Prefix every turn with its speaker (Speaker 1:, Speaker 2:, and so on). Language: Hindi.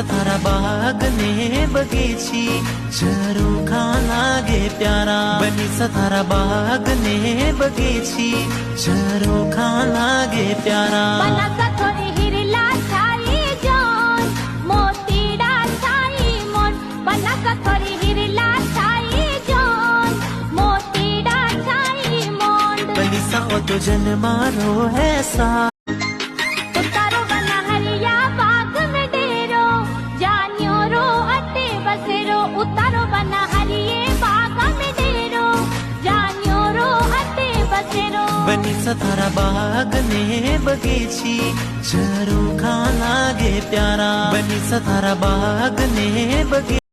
Speaker 1: थारा बाग ने बगीची झरू खां लागे प्यारा। बनी थारा बाग ने बगीची झरू खां लागे प्यारा। तो जन मारो है सा
Speaker 2: उतारो बना हरिया बाग में डेरो जानियो रो अटे बसेरो। उतारो बना हरिये बाग में डेरो जानियो रो अटे बसेरो।
Speaker 1: बनी थारा बाग ने बगीची झरू खां लागे प्यारा। बनी थारा बाग ने बगीची